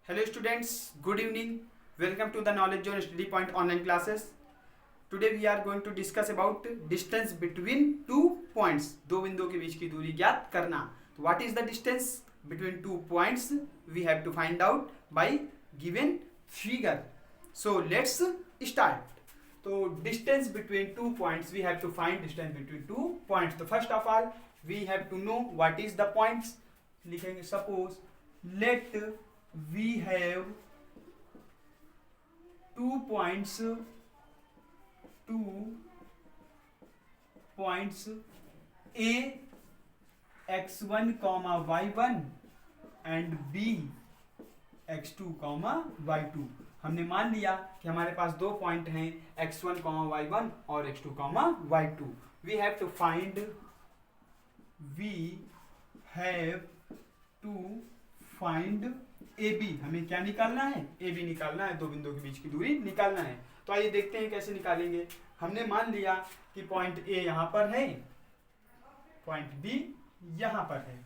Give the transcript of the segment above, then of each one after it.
Hello students, good evening. Welcome to the Knowledge Zone Study Point online classes. Today we are going to discuss about distance between two points. दो बिंदुओं के बीच की दूरी ज्ञात करना. So what is the distance between two points? We have to find out by given figure. So let's start. So distance between two points, we have to find distance between two points. So first of all, we have to know what is the points. लिखेंगे suppose let we have 2 points A x1 comma y1 and B x2 comma y2. हमने मान लिया कि हमारे पास दो point हैं x1 comma y1 और x2 comma y2. We have to find AB. हमें क्या निकालना है? AB निकालना है, दो बिंदुओं के बीच की दूरी निकालना है. तो आइए देखते हैं कैसे निकालेंगे. हमने मान लिया कि पॉइंट A यहाँ पर है, पॉइंट B यहाँ पर है.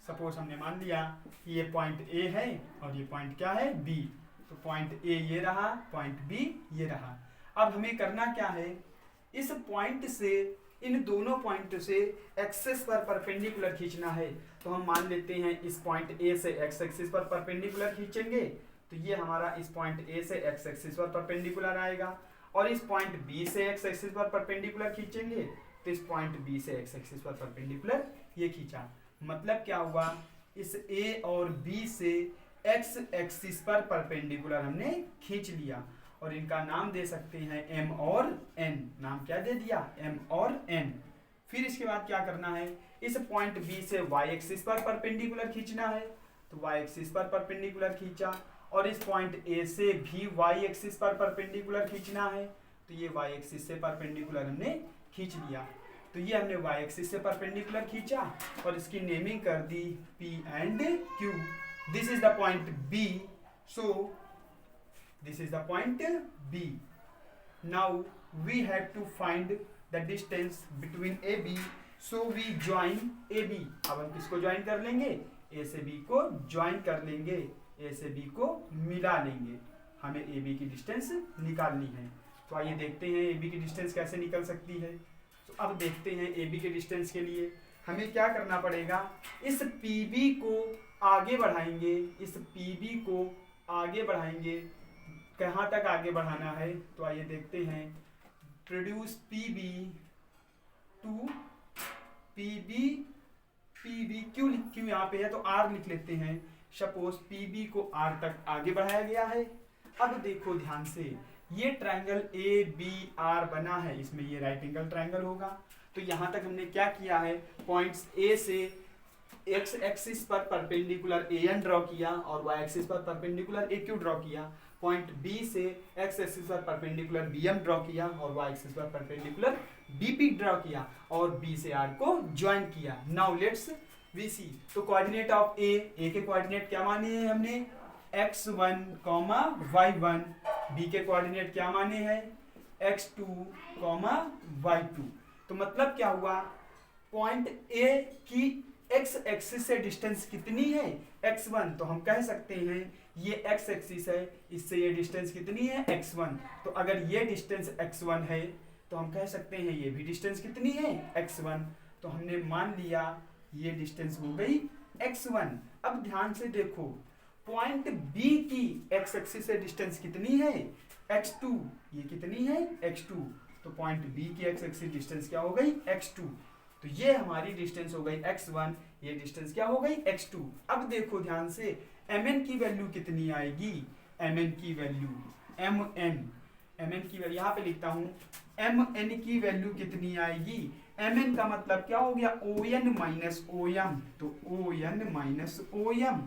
सपोज हमने मान लिया कि ये पॉइंट A है और ये पॉइंट क्या है? B. तो पॉइंट A ये रहा, पॉइंट B ये रहा. अब हमें करना क्या है? इस पॉइंट से इन दोनों पॉइंट से एक्सेस पर परपेंडिकुलर खींचना है. तो हम मान लेते हैं इस पॉइंट A से एक्स एक्सिस पर परपेंडिकुलर खींचेंगे तो ये हमारा इस पॉइंट A से एक्स एक्सिस पर परपेंडिकुलर आएगा, और इस पॉइंट B से एक्स एक्सिस पर परपेंडिकुलर खींचेंगे तो इस पॉइंट B से एक्स एक्सिस पर परपेंडिकुलर ये खींचा. मतलब क्या हुआ? इस A और B से एक्स एक्सिस पर परपेंडिकुलर हमने खींच लिया, और इनका नाम दे सकते हैं M और N. नाम क्या दे दिया? M और N. फिर इसके बाद क्या करना है? इस पॉइंट B से y एक्सिस पर परपेंडिकुलर खींचना है. तो y एक्सिस पर परपेंडिकुलर खींचा, और इस पॉइंट A से भी y एक्सिस पर परपेंडिकुलर खींचना है. तो ये y एक्सिस से परपेंडिकुलर हमने खींच लिया. तो ये हमने y एक्सिस से परपेंडिकुलर खींचा और इसकी नेमिंग कर दी P and Q. This is the point B. So this is the point B. Now we have to find the distance between AB. So we join AB. अब हम किसको join कर लेंगे? A से B को join कर लेंगे, A से B को मिला लेंगे. हमें AB की डिस्टेंस निकालनी है. तो आइए देखते हैं AB की डिस्टेंस कैसे निकल सकती है. तो अब देखते हैं AB के डिस्टेंस के लिए हमें क्या करना पड़ेगा. इस PB को आगे बढ़ाएंगे, इस PB को आगे बढ़ाएंगे. कहाँ तक आगे बढ़ाना है? तो आइए देखते हैं. प्रोड्यूस PB टू PB क्यों यहाँ पे है तो R लिख लेते हैं. सपोज PB को R तक आगे बढ़ाया गया है. अब देखो ध्यान से, ये ट्रायंगल ABR बना है, इसमें ये राइट एंगल ट्रायंगल होगा. तो यहाँ तक हमने क्या किया है? पॉइंट्स A से एक्स एक्सिस पर परपेंडिकुलर AN ड्रॉ किया और y एक्सिस पर परपेंडिकुलर AQ ड्रॉ किया. पॉइंट B से एक्स एक्सिस पर परपेंडिकुलर BM ड्रॉ किया और y एक्सिस पर परपेंडिकुलर BP ड्रॉ किया और B से R को ज्वाइन किया. नाउ लेट्स वी सी. तो कोऑर्डिनेट ऑफ A के कोऑर्डिनेट क्या माने हैं हमने? x1, y1. B के कोऑर्डिनेट क्या माने हैं? x2, y2. तो मतलब क्या हुआ? पॉइंट A की एक्स एक्सिस से डिस्टेंस कितनी है? x1. तो हम कह सकते हैं ये एक्स एक्सिस है, इससे ये डिस्टेंस कितनी है? x1. तो अगर ये डिस्टेंस x1 है तो हम कह सकते हैं ये भी डिस्टेंस कितनी है? x1. तो हमने मान लिया ये डिस्टेंस हो गई x1. अब ध्यान से देखो, पॉइंट B की एक्स एक्सिस से डिस्टेंस कितनी है? x2. ये कितनी है? x2. तो पॉइंट B की एक्स एक्सिस डिस्टेंस क्या हो गई? x2. तो ये हमारी डिस्टेंस हो गई x1, ये डिस्टेंस क्या हो गई? x2. अब देखो ध्यान से, mn की वैल्यू कितनी आएगी? mn की वैल्यू mn की वैल्यू यहाँ पे लिखता हूँ. mn की वैल्यू कितनी आएगी? mn का मतलब क्या हो गया? on minus om. तो on minus om.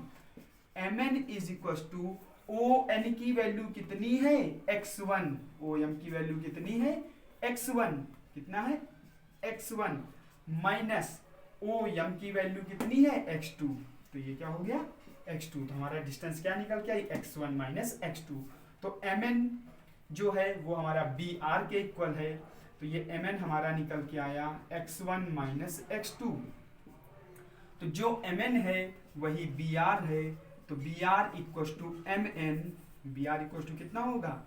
mn is equal to on की वैल्यू कितनी है? x1. om की वैल्यू कितनी है? x1. कितना है? x1 माइनस OM की वैल्यू कितनी है? x2. तो ये क्या हो गया? x2. तो हमारा डिस्टेंस क्या निकल के आई? x1 minus x2. तो mn जो है वो हमारा BR के इक्वल है. तो ये mn हमारा निकल के आया x1 माइनस x2. तो जो mn है वही br है. तो B R equal to M N, B R equal to कितना होगा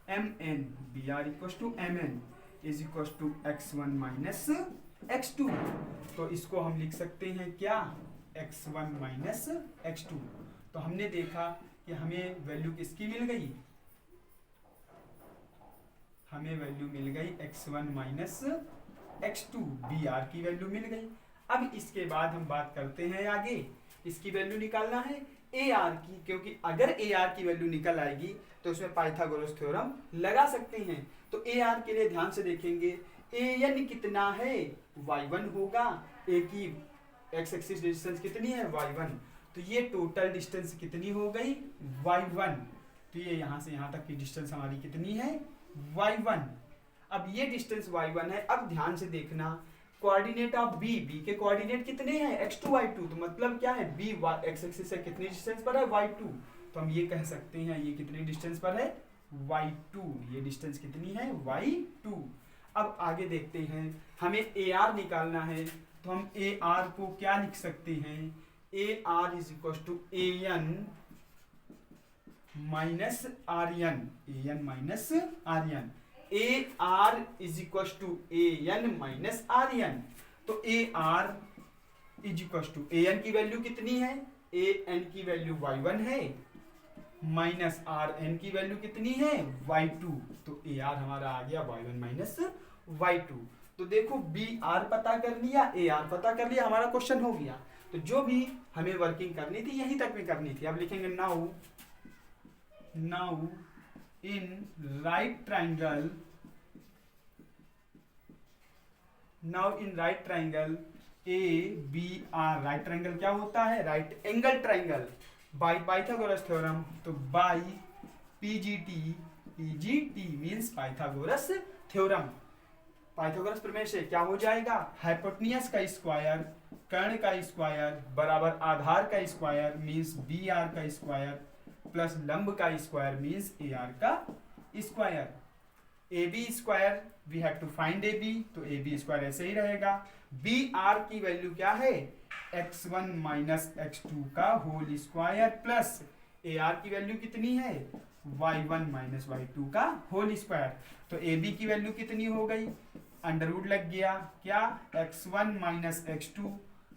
M N, B R equal to M N is equal to X one minus X two. तो इसको हम लिख सकते हैं क्या X one minus X two. तो हमने देखा कि हमें वैल्यू किसकी मिल गई, हमें वैल्यू मिल गई X one minus X two, B R की वैल्यू मिल गई। अब इसके बाद हम बात करते हैं आगे, इसकी वैल्यू निकालना है ए आर की, क्योंकि अगर ए आर की वैल्यू निकल आएगी तो उसमें पाइथागोरस थ्योरम लगा सकते हैं। तो ए आर के लिए ध्यान से देखेंगे, ए एन कितना है y1 होगा, ए की एक्स एक्सिस डिस्टेंस कितनी है y1, तो ये टोटल डिस्टेंस कितनी हो गई y1। तो ये यहाँ से यहाँ तक की डिस्टेंस हमारी कितनी है y1। अब ये डिस्टेंस y1 है। अब ध्यान से देखना, कोऑर्डिनेट ऑफ बी, बी के कोऑर्डिनेट कितने हैं x2 y2, तो मतलब क्या है b एक्स एक्सिस से कितनी डिस्टेंस पर है y2, तो हम ये कह सकते हैं ये कितनी डिस्टेंस पर है y2, ये डिस्टेंस कितनी है y2। अब आगे देखते हैं, हमें ए आर निकालना है, तो हम ए आर को क्या लिख सकते हैं, A R is equal to A N minus R N, A N minus R N, A R is equal to A N minus R N. तो A R is equal to A N की value कितनी है, A N की value y1 है, minus R N की value कितनी है y2, तो ए आर हमारा आ गया y1 माइनस y2। तो देखो बी आर पता कर लिया, ए आर पता कर लिया, हमारा क्वेश्चन हो गया। तो जो भी हमें वर्किंग करनी थी यहीं तक भी करनी थी। अब लिखेंगे now in right triangle, now in right triangle A B R, right triangle क्या होता है, right angle triangle, by Pythagoras theorem, तो by PGT, PGT means Pythagoras theorem. Pythagoras प्रमेय से क्या हो जाएगा, हाइपोटेन्यूस का स्क्वायर, कर्ण का स्क्वायर बराबर आधार का स्क्वायर मींस बी आर का स्क्वायर प्लस लंब का स्क्वायर मींस ए आर का square. A B square we have to find A B, तो ए बी स्क्वायर ऐसे ही रहेगा। बी आर की वैल्यू क्या है x1 माइनस x2 का whole square plus A R की वैल्यू कितनी है y1 माइनस y2 का होल स्क्वायर। तो ए बी की वैल्यू कितनी हो गई, अंडर रूट लग गया क्या, x1 माइनस x2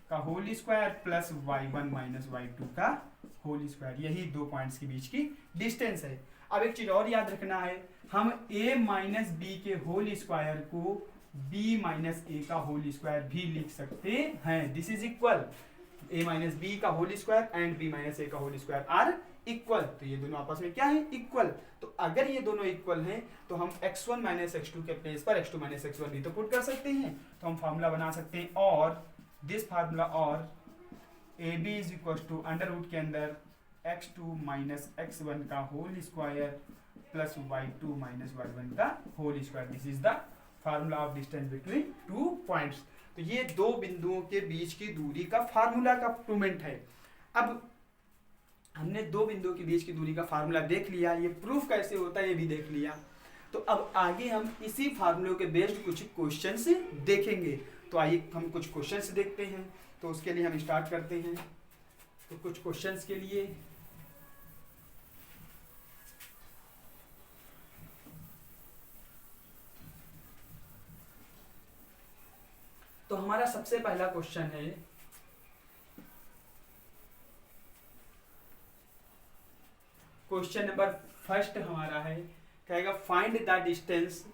का whole square plus y1 minus y2 का होल स्क्वायर, यही दो पॉइंट्स के बीच की डिस्टेंस है। अब एक चीज और याद रखना है, हम a माइनस बी के होल स्क्वायर को b माइनस ए का होल स्क्वायर भी लिख सकते हैं। This is equal, a minus B का whole square and b minus A का होल स्क्वायर आर इक्वल, तो ये दोनों आपस में क्या है इक्वल। तो अगर ये दोनों इक्वल हैं तो हम x1 माइनस x2 के प्लेस पर x2 माइनस x1 भी तो पुट कर सकते हैं। तो हम फार्मूला बना सकते हैं, और दिस फार्मूला और A B is equal to under root के अंदर x2 माइनस x1 का whole square plus y2 minus y1 का whole square. This is the formula of distance between two points. तो ये दो बिंदुओं के बीच की दूरी का फार्मूला का प्रूवमेंट है। अब हमने दो बिंदुओं के बीच की दूरी का फार्मूला देख लिया, ये प्रूफ कैसे होता है ये भी देख लिया। तो अब आगे हम इसी फार्मूले के बेस्ड कुछ क्वेश्चंस देखेंगे। तो आइए हम कुछ क्वेश्चंस देखते हैं। तो उसके लिए हम स्टार्ट करते हैं। तो कुछ क्वेश्चंस के लिए तो हमारा सबसे पहला क्वेश्चन है, क्वेश्चन नंबर फर्स्ट हमारा है, कहेगा find the distance,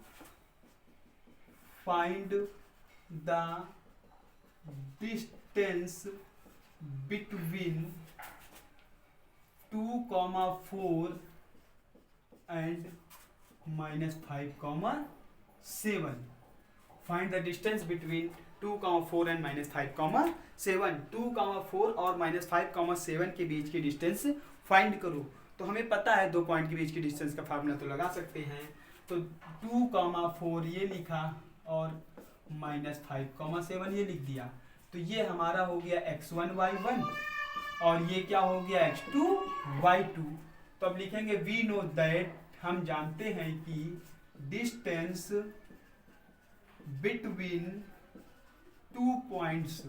find the distance between 2,4 and -5,7। Find the distance between 2,4 and -5,7। 2,4 और -5,7 के बीच की डिस्टेंस फाइंड करो। तो हमें पता है दो पॉइंट के बीच की डिस्टेंस का फार्मूला तो लगा सकते हैं। तो 2,4 ये लिखा और -5,7 ये लिख दिया। तो ये हमारा हो गया x1 y1 और ये क्या हो गया x2 y2। तो अब लिखेंगे वी नो दैट, हम जानते हैं कि डिस्टेंस बिटवीन 2 पॉइंट्स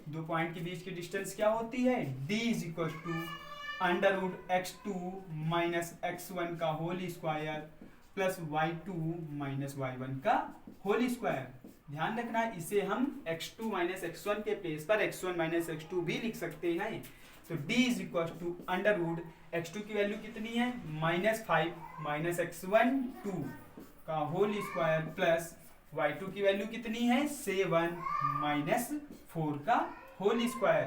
दो पॉइंट के बीच की डिस्टेंस क्या होती है, d is equal to under root x2 minus x1 का whole square plus y2 minus y1 का होल स्क्वायर। ध्यान रखना है, इसे हम x2 माइनस x1 के प्लेस पर x1 माइनस x2 भी लिख सकते हैं। तो d is equal to under root x2 की वैल्यू कितनी है, -5 माइनस x1 2 का होल स्क्वायर प्लस y2 की वैल्यू कितनी है, 7 माइनस 4 का होल स्क्वायर।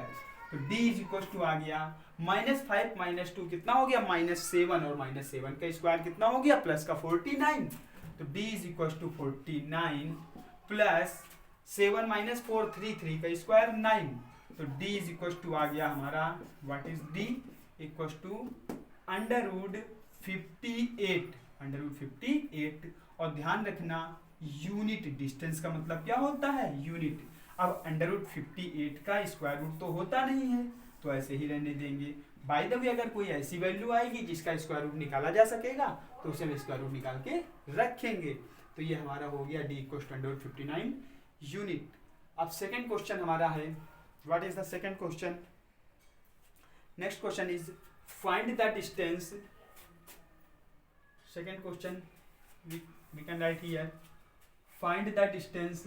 तो d इज इक्वल टू आ गया -5 माइनस 2 कितना हो गया, -7 और -7 का स्क्वायर कितना हो गया, प्लस का 49। तो d is equal to 49 plus 7 minus 4 3 का स्क्वायर 9। तो d इज इक्वल टू आ गया हमारा, what is d equal to under root 58। और ध्यान रखना यूनिट डिस्टेंस का मतलब क्या होता है, यूनिट। अब अंडर रूट 58 का स्क्वायर रूट तो होता नहीं है, तो ऐसे ही रहने देंगे। बाय द वे अगर कोई ऐसी वैल्यू आएगी जिसका स्क्वायर रूट निकाला जा सकेगा तो उसे हम स्क्वायर रूट निकाल के रखेंगे। तो ये हमारा हो गया d equal to under root 59 unit. अब सेकेंड क्वेश्चन हमारा है, what is the second question, next question is find the distance. Second question we can write here, find the distance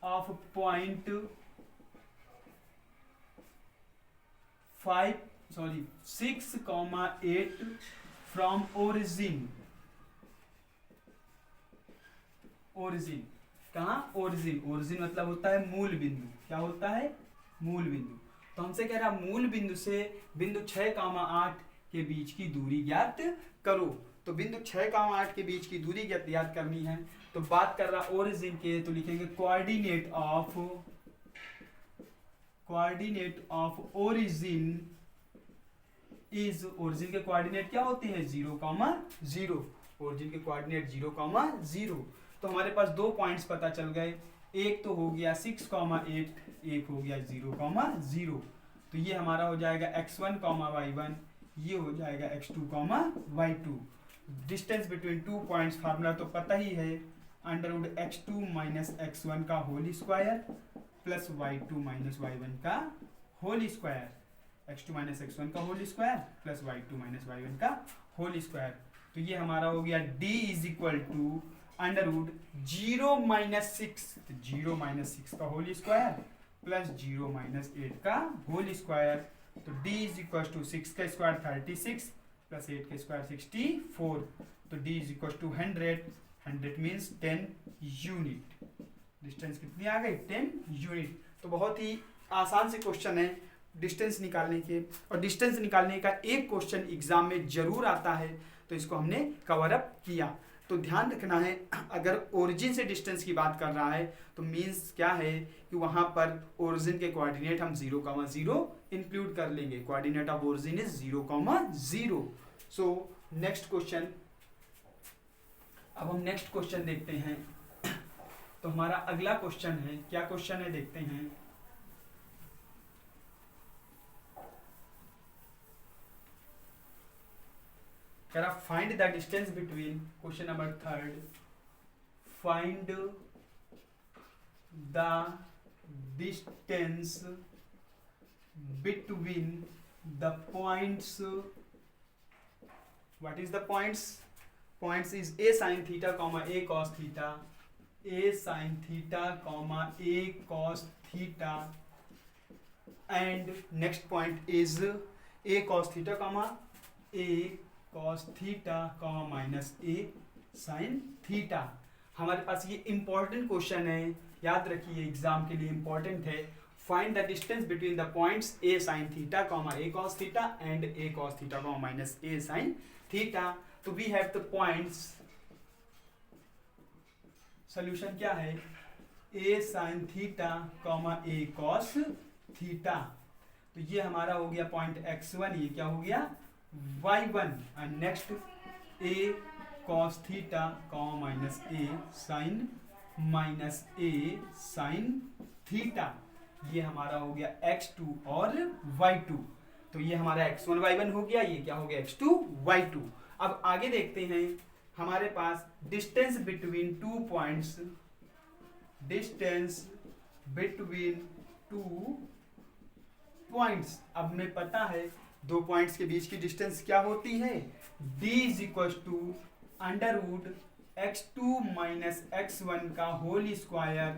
of point 6,8 from origin कहाँ, origin मतलब होता है मूल बिंदु। क्या होता है, मूल बिंदु। तो हमसे कह रहा मूल बिंदु से बिंदु 6,8 के बीच की दूरी ज्ञात करो। तो बिंदु 6,8 के बीच की दूरी ज्ञात करनी है। तो बात कर रहा ओरिजिन के, तो लिखेंगे coordinate of origin is, origin के कोऑर्डिनेट क्या होते हैं, 0,0। ओरिजिन के कोऑर्डिनेट 0,0। तो हमारे पास दो पॉइंट्स पता चल गए, एक तो हो गया 6,8, एक हो गया 0,0। तो ये हमारा हो जाएगा x1, y1, ये हो जाएगा x2, y2। Distance between two points formula तो पता ही है, under root x2 minus x1 का whole square plus y2 minus y1 का whole square. x2 minus x1 का whole square plus y2 minus y1 का होल स्क्वायर। तो ये हमारा हो गया d is equal to under root 0 minus 6, 0 minus 6 का होल स्क्वायर प्लस 0 माइनस 8 का होल स्क्वायर। तो d इज इक्वल टू 6 का स्क्वायर 36 प्लस 8 का स्क्वायर 64। तो d is equal to 100 means 10 unit. Distance कितनी आ गई, 10 यूनिट। तो बहुत ही आसान से क्वेश्चन है डिस्टेंस निकालने के, और डिस्टेंस निकालने का एक क्वेश्चन एग्जाम में जरूर आता है, तो इसको हमने कवर अप किया। तो ध्यान रखना है, अगर ओरिजिन से डिस्टेंस की बात कर रहा है तो मीन्स क्या है कि वहां पर ओरिजिन के कोऑर्डिनेट हम 0,0 इंक्लूड कर लेंगे। Coordinate of origin is 0,0। So next question, अब हम नेक्स्ट क्वेश्चन देखते हैं। तो हमारा अगला क्वेश्चन है, क्या क्वेश्चन है देखते हैं। Find the distance between, question number 3, find the distance between the points, what is the points, points is a sin theta, a cos theta, a sin theta, a cos theta, and next point is a cos theta, a cos theta, minus a sin theta। हमारे पास ये important question है, याद रखिए exam के लिए important है। Find the distance between the points a sin theta, a cos theta and a cos theta, minus a sin theta। तो we have the points, solution क्या है, a sin theta, a cos theta। तो ये हमारा हो गया point x1, ये क्या हो गया y1, and next a cos theta, minus a sin theta, ये हमारा हो गया x2 और y2। तो ये हमारा x1 y1 हो गया, ये क्या हो गया x2 y2। अब आगे देखते हैं हमारे पास distance between 2 points, distance between 2 points, अब हमें पता है दो पॉइंट्स के बीच की डिस्टेंस क्या होती है, d is equal to under root x2 minus x1 का whole square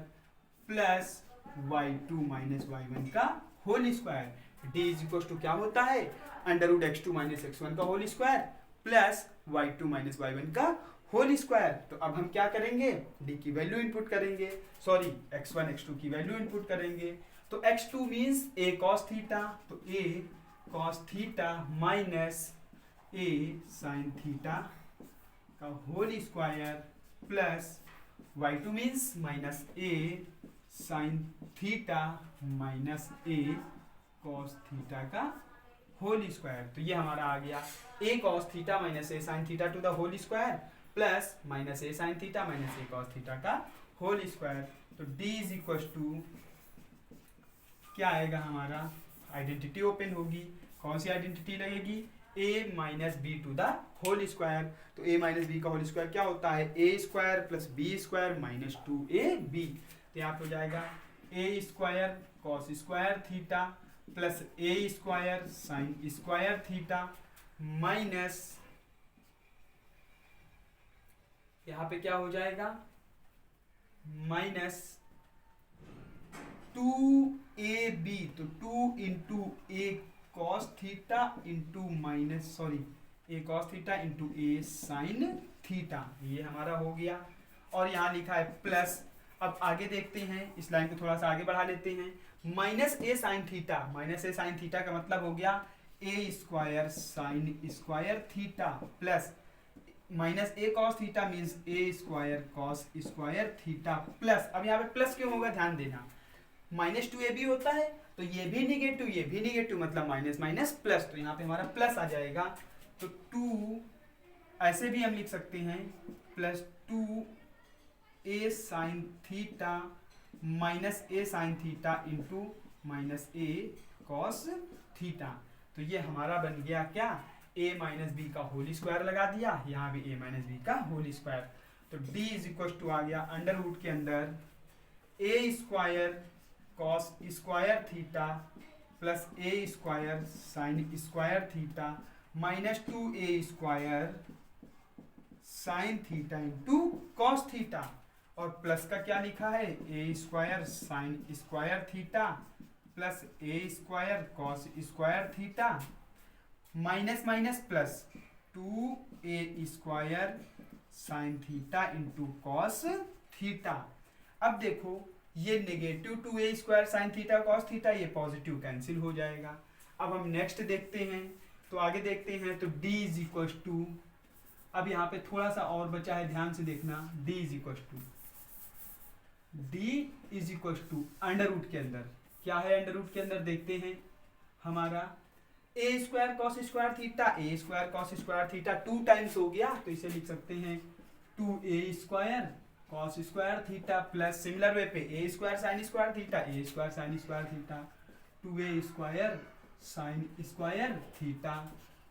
plus y2 minus y1 का whole square. d is equal to क्या होता है, under root x2 minus x1 का whole square plus y2 minus y1 का whole square. तो अब हम क्या करेंगे, d की वैल्यू इनपुट करेंगे, सॉरी x1 x2 की वैल्यू इनपुट करेंगे। तो x2 means a cos theta, तो a cos theta minus a sin theta का whole square plus y2 means minus a sin theta minus a cos theta का whole square. तो ये हमारा आ गया a cos theta minus a sin theta to the whole square plus minus a sin theta minus a cos theta का whole square. तो d is equal to क्या आएगा हमारा, आइडेंटिटी ओपन होगी, कौन सी आइडेंटिटी लगेगी, a minus B to the whole square. तो a माइनस बी का होल स्क्वायर क्या होता है, a square plus B square minus 2ab। तो यहाँ पे हो जाएगा a square cos square theta plus a square sine square theta minus, यहाँ पे क्या हो जाएगा, माइनस 2ab, तो 2 into A cos theta into minus sorry A cos theta into A sine theta, ये हमारा हो गया। और यहाँ लिखा है प्लस, अब आगे देखते हैं, इस लाइन को थोड़ा सा आगे बढ़ा लेते हैं, minus A sine theta, minus A sine theta का मतलब हो गया A square sine square theta plus minus A cos theta means A square cos square theta plus, अब यहाँ पे प्लस क्यों होगा ध्यान देना, माइनस 2ab होता है तो ये भी निगेटिव ये भी निगेटिव मतलब माइनस माइनस प्लस, तो यहाँ पे हमारा प्लस आ जाएगा। तो 2 ऐसे भी हम लिख सकते हैं plus 2a sign theta minus a sine theta into minus a cos theta. तो ये हमारा बन गया क्या, a माइनस बी का होल स्क्वायर लगा दिया, यहाँ भी a माइनस बी का होल स्क्वायर। तो d इज इक्वल टू आ गया अंडर रूट के अंदर a square cos square theta plus a square sine square theta minus 2a square sine theta into cos theta, और प्लस का क्या लिखा है, a square sine square theta plus a square cos square theta minus minus plus 2a square sine theta into cos theta. अब देखो ये negative 2a square sine theta cos theta ये positive cancel हो जाएगा। अब हम नेक्स्ट देखते हैं, तो आगे देखते हैं, तो d इज इक्वल टू, अब यहाँ पे थोड़ा सा और बचा है ध्यान से देखना, d is equal to under root के अंदर क्या है, अंडर रूट के अंदर देखते हैं हमारा a square cos square theta, a square cos square theta 2 times हो गया, तो इसे लिख सकते हैं 2a square cos square theta plus similar way पे a square sine square theta, a square sine square theta 2a square sine square theta.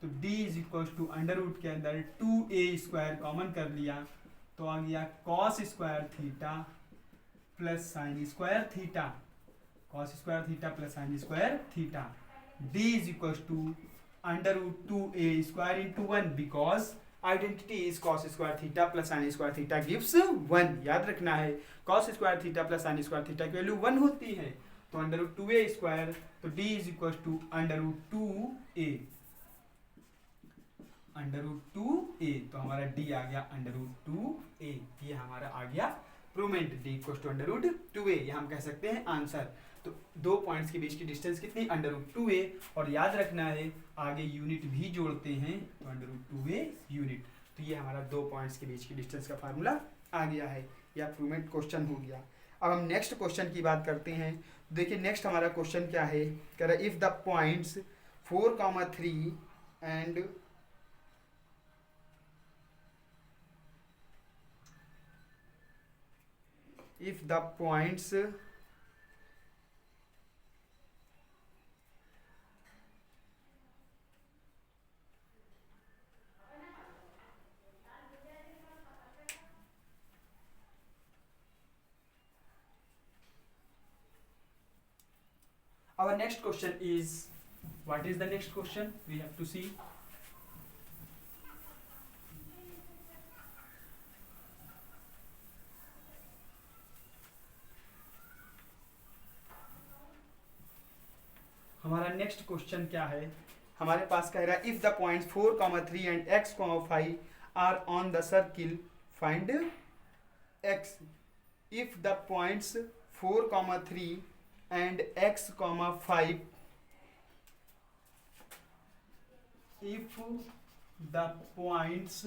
तो d is equal to under root के अंदर 2a स्क्वायर कॉमन कर लिया तो आ गया cos square theta plus sine square theta, cos square theta plus sine square theta. d is equal to under root 2a square into 1 because identity is cos square theta plus sine square theta gives 1, याद रखना है cos square theta plus sine square theta की value 1 होती है। तो under root 2a square, तो d is equal to under root 2a, under root 2a, तो हमारा d आ गया अंडर रूट 2a, ये हमारा आ गया प्रूवमेंट, d equal to under root 2a, ये हम कह सकते हैं आंसर। तो दो पॉइंट्स के बीच की डिस्टेंस कितनी, अंडर रूट 2a, और याद रखना है आगे यूनिट भी जोड़ते हैं तो अंडर रूट 2a यूनिट। तो ये हमारा दो पॉइंट्स के बीच की डिस्टेंस का फार्मूला आ गया है, या प्रूवमेंट क्वेश्चन हो गया। अब हम नेक्स्ट क्वेश्चन की बात करते हैं। देखिए नेक्स्ट हमारा क्वेश्चन क्या है, कह रहा है if the points 4,3 and if the points Our next question is, what is the next question? We have to see. हमारा नेक्स्ट क्वेश्चन क्या है? हमारे पास कह रहा है if the points 4,3 and x,5 are on the circle find x. If the points 4,3 and x,5, if the points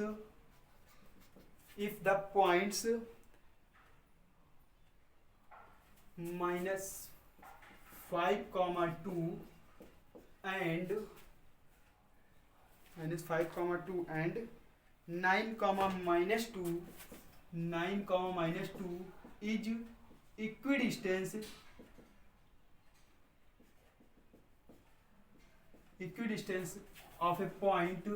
-5,2 and -5,2 and 9,-2 is equidistance of a point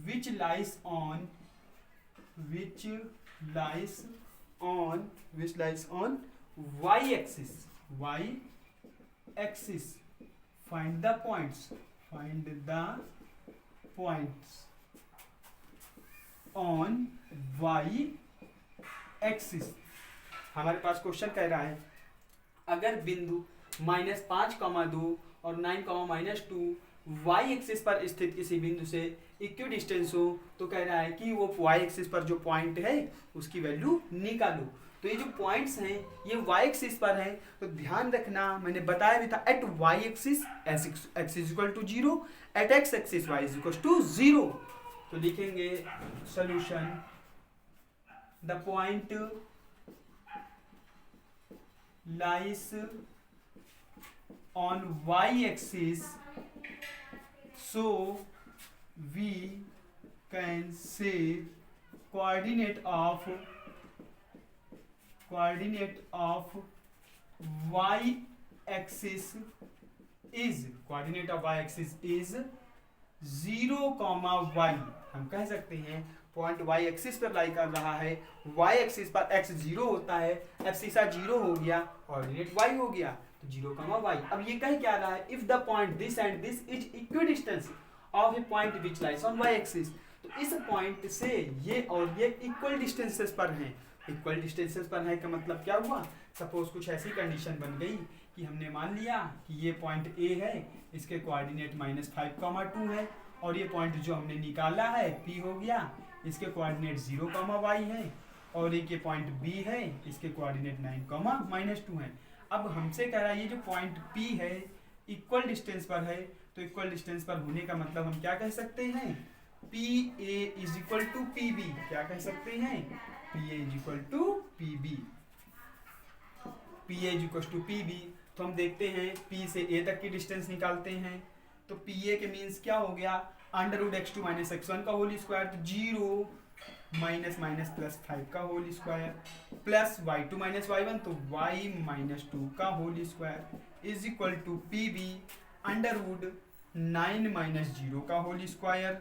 which lies on y-axis. Find the points on y-axis. हमारे पास question कह रहा है अगर बिंदु -5,2 और 9,-2 Y axis पर स्थित किसी बिंदु से इक्विडिस्टेंस हो, तो कह रहा है कि वो वाई एक्सिस पर जो पॉइंट है उसकी वैल्यू निकालो. तो ये जो पॉइंट्स हैं ये वाई एक्सिस पर हैं, तो ध्यान रखना, मैंने बताया भी था at y axis x equal to 0, at x axis y equal to 0. तो लिखेंगे solution, the point lies on y-axis, so we can say coordinate of y-axis is 0,y. हम कह सकते हैं पॉइंट y एक्सिस पर लाई कर रहा है, y एक्सिस पर x 0 होता है, एब्सिसा 0 हो गया, कोऑर्डिनेट y हो गया, तो 0,y. अब ये कह क्या रहा है, if the point this and this is equidistance of A point which lies on y axis. तो इस पॉइंट से ये और ये इक्वल डिस्टेंसेस पर हैं. इक्वल डिस्टेंसेस पर है का मतलब क्या हुआ, सपोज कुछ ऐसी कंडीशन बन गई कि हमने मान लिया कि ये पॉइंट A है, इसके कोऑर्डिनेट -5,2 है, और ये पॉइंट जो हमने निकाला है P हो गया, इसके कोऑर्डिनेट 0,y है, और एक ये पॉइंट B है, इसके कोऑर्डिनेट 9,-2 है. अब हमसे कह रहा है ये जो पॉइंट P है इक्वल डिस्टेंस पर है, तो इक्वल डिस्टेंस पर होने का मतलब हम क्या कह सकते हैं, PA is equal to PB. क्या कह सकते हैं, PA is equal to PB. PA is equal to PB. तो हम देखते हैं P से A तक की डिस्टेंस निकालते हैं, तो PA के मीन्स क्या हो गया, √x2 - x1 का होल स्क्वायर, तो 0 - +5 का whole square, plus y2 - y1, तो y - 2 का whole square, is equal to PB √9 - 0 का होल स्क्वायर,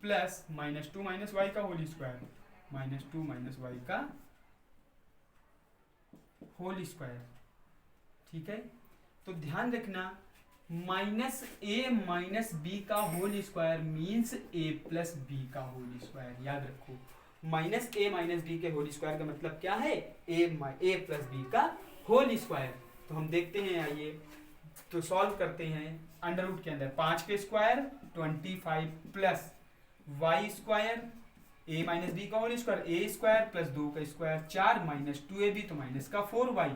प्लस -2 - y का होल स्क्वायर, -2 - y का होल स्क्वायर. ठीक है, तो ध्यान रखना -a - b का whole square means a + b का होल स्क्वायर. याद रखो, -a - b के होल स्क्वायर का मतलब क्या है, a + b का होल स्क्वायर. तो हम देखते हैं, आइए तो सॉल्व करते हैं. अंडर रूट के अंदर 5 के square 25 plus y square a - b का whole square, a square plus 2 का स्क्वायर 4 -2ab, तो -4y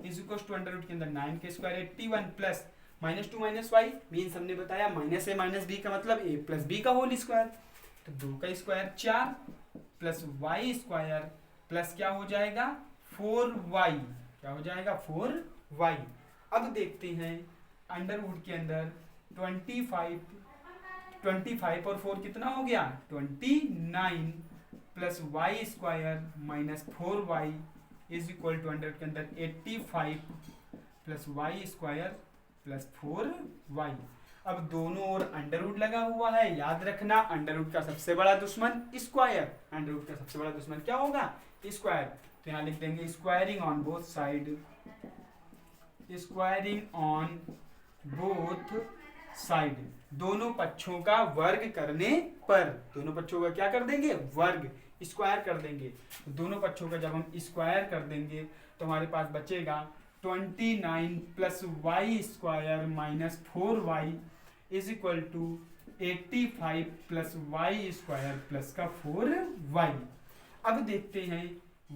is equal to under root के अंदर 9 के स्क्वायर 81 प्लस -2 - y मीन्स हमने बताया -a - b का मतलब a + b का होल स्क्वायर, तो 2 का square 4 plus y square plus क्या हो जाएगा 4y. क्या हो जाएगा 4y. अब देखते हैं अंडर रूट के अंदर 25 और 4 कितना हो गया 29 plus y square -4y is equal to under के अंदर 85 plus y square plus 4y. अब दोनों ओर अंडर रूट लगा हुआ है. याद रखना अंडर रूट का सबसे बड़ा दुश्मन स्क्वायर. अंडर रूट का सबसे बड़ा दुश्मन क्या होगा, स्क्वायर. तो यहाँ लिख देंगे squaring on both side, squaring on both side, दोनों पक्षों का वर्ग करने पर, दोनों पक्षों का क्या कर देंगे, वर्ग, स्क्वायर कर देंगे। तो दोनों पक्षों का जब हम स्क्वायर कर देंगे तो हमारे पास बचेगा 29 plus y square minus 4y is equal to 85 plus y square plus का 4y। अब देखते हैं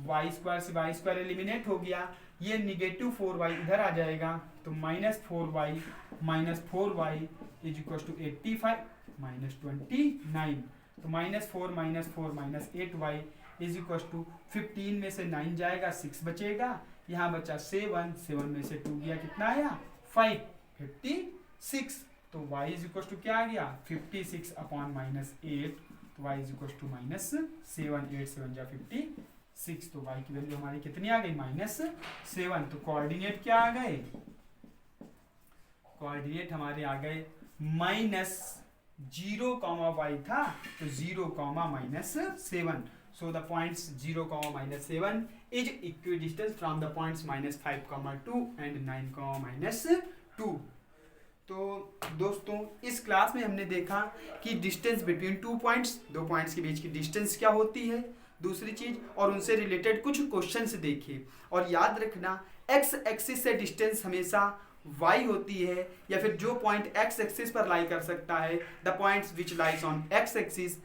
वाई स्क्वायर से वाई स्क्वायर एलिमिनेट हो गया, ये निगेटिव 4y इधर आ जाएगा, तो minus 4y minus 4y is equal to 85 minus 29, तो minus 4 minus 4 minus 8y is equal to 15 में से 9 जाएगा 6 बचेगा, यहाँ बचा 7, 7 में से 2 गया कितना आया 5, 56, तो y इज इक्वल टू क्या आ गया 56 अपॉन माइनस 8, तो y is equal to minus 7, 8 7 जा 56, तो y की वैल्यू हमारी कितनी आ गई माइनस 7। तो कोऑर्डिनेट क्या आ गए, कोऑर्डिनेट हमारे आ गए माइनस 0, y था तो 0, minus 7। So the points 0, minus 7 is equidistant from the points minus 5, 2 and 9, minus 2। तो दोस्तों इस क्लास में हमने देखा कि डिस्टेंस बिटवीन 2 पॉइंट्स, 2 पॉइंट्स के बीच की डिस्टेंस क्या होती है, दूसरी चीज, और उनसे रिलेटेड कुछ क्वेश्चंस देखे। और याद रखना एक्स एक्सिस से डिस्टेंस हमेशा y होती है, या फिर जो पॉइंट एक्स एक्सिस पर लाई कर सकता है, the points which lies on x axis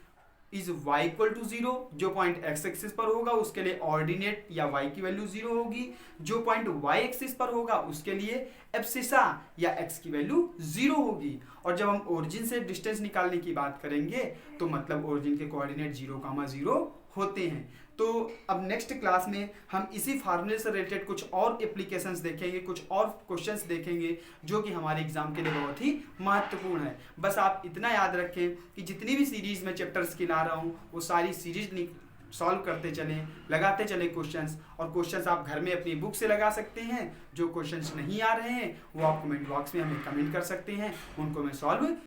is y equal to 0, जो पॉइंट x एक्सिस पर होगा उसके लिए ऑर्डिनेट या y की वैल्यू 0 होगी, जो पॉइंट y एक्सिस पर होगा उसके लिए एब्सिसा या x की वैल्यू 0 होगी। और जब हम ओरिजिन से डिस्टेंस निकालने की बात करेंगे तो मतलब ओरिजिन के कोऑर्डिनेट 0, 0 होते हैं। तो अब नेक्स्ट क्लास में हम इसी फार्मूले से रिलेटेड कुछ और एप्लीकेशंस देखेंगे, कुछ और क्वेश्चंस देखेंगे जो कि हमारे एग्जाम के लिए बहुत ही महत्वपूर्ण है। बस आप इतना याद रखें कि जितनी भी सीरीज में चैप्टर्स की ला रहा हूँ वो सारी सीरीज सॉल्व करते चलें, लगाते चलें क्वेश्चंस, और क्वेश्चंस आप घर में अपनी बुक से लगा सकते हैं। जो क्वेश्चंस नहीं आ रहे हैं वो आप कमेंट बॉक्स में हमें कमेंट कर सकते हैं, उनको मैं सॉल्व